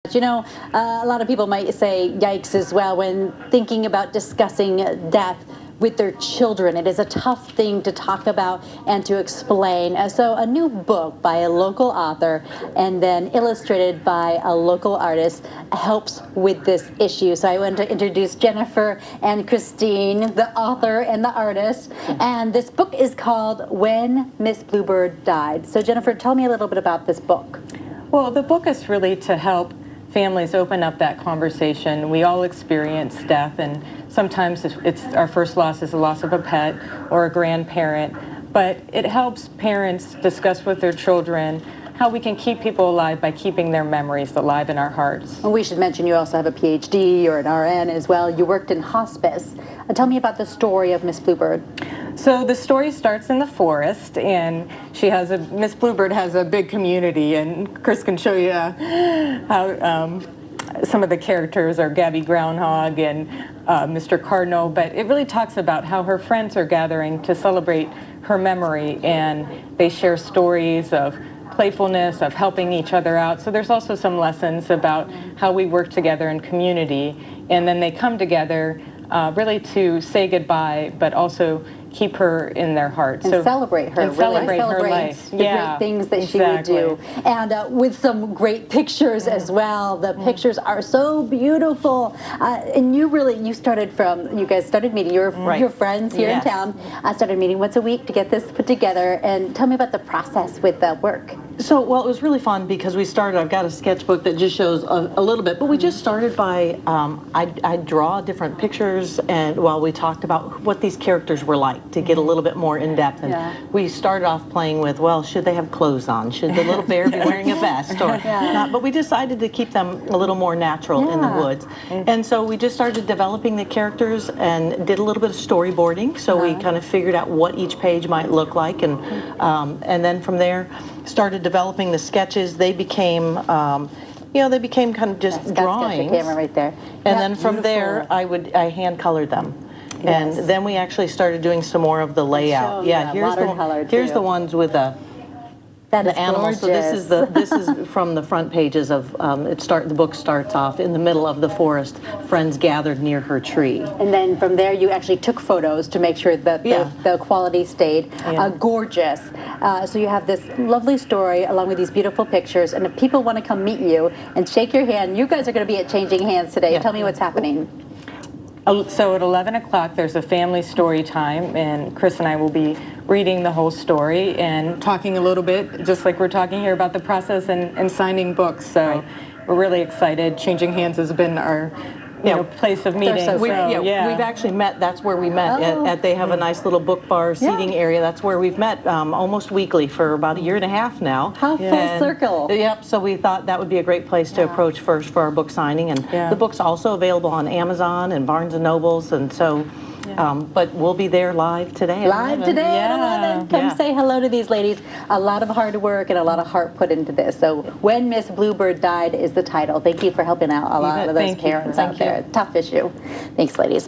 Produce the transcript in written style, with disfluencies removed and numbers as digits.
You know, a lot of people might say yikes as well when thinking about discussing death with their children. It is a tough thing to talk about and to explain. So a new book by a local author and then illustrated by a local artist helps with this issue. So I want to introduce Jennifer and Christine, the author and the artist. And this book is called When Miss Bluebird Died. So Jennifer, tell me a little bit about this book. Well, the book is really to help families open up that conversation. We all experience death, and sometimes it's our first loss is the loss of a pet or a grandparent, but it helps parents discuss with their children how we can keep people alive by keeping their memories alive in our hearts. And we should mention you also have a PhD or an RN as well. You worked in hospice. Tell me about the story of Miss Bluebird. So the story starts in the forest, and Miss Bluebird has a big community, and Chris can show you how some of the characters are Gabby Groundhog and Mr. Cardinal, but it really talks about how her friends are gathering to celebrate her memory, and they share stories of playfulness, of helping each other out. So there's also some lessons about how we work together in community, and then they come together really to say goodbye, but also keep her in their hearts. And so, celebrate her. And celebrate her life. The great things that she would do. And with some great pictures as well. The pictures are so beautiful. And you guys started meeting, your friends here in town, started meeting once a week to get this put together. And tell me about the process with the work. So, well, it was really fun because I've got a sketchbook that just shows a little bit, but we just started by, I draw different pictures and while we talked about what these characters were like to get a little bit more in depth. And we started off playing with, well, should they have clothes on? Should the little bear be wearing a vest or not? But we decided to keep them a little more natural in the woods. And so we just started developing the characters and did a little bit of storyboarding. So we kind of figured out what each page might look like. And then from there, started developing the sketches. They became, they became kind of just drawings. Camera right there. And then from there, I hand colored them. And then we actually started doing some more of the layout. Here's the ones with the animals. Gorgeous. So this is from the front pages of the book starts off in the middle of the forest, friends gathered near her tree. And then from there you actually took photos to make sure that the quality stayed gorgeous. So you have this lovely story along with these beautiful pictures, and if people want to come meet you and shake your hand, you guys are going to be at Changing Hands today. Tell me what's happening. So at 11 o'clock, there's a family story time, and Chris and I will be reading the whole story and talking a little bit, just like we're talking here, about the process and signing books. So we're really excited. Changing Hands has been our place of meeting. We've actually met. That's where we met. They have a nice little book bar seating area. That's where we've met almost weekly for about a year and a half now. How full circle. Yep. So we thought that would be a great place to approach first for our book signing. And the book's also available on Amazon and Barnes and Nobles. And so, but we'll be there live today. Live today at 11. Come say hello to these ladies. A lot of hard work and a lot of heart put into this. So When Miss Bluebird Died is the title. Thank you for helping out a lot of those parents out there. Tough issue. Thanks, ladies.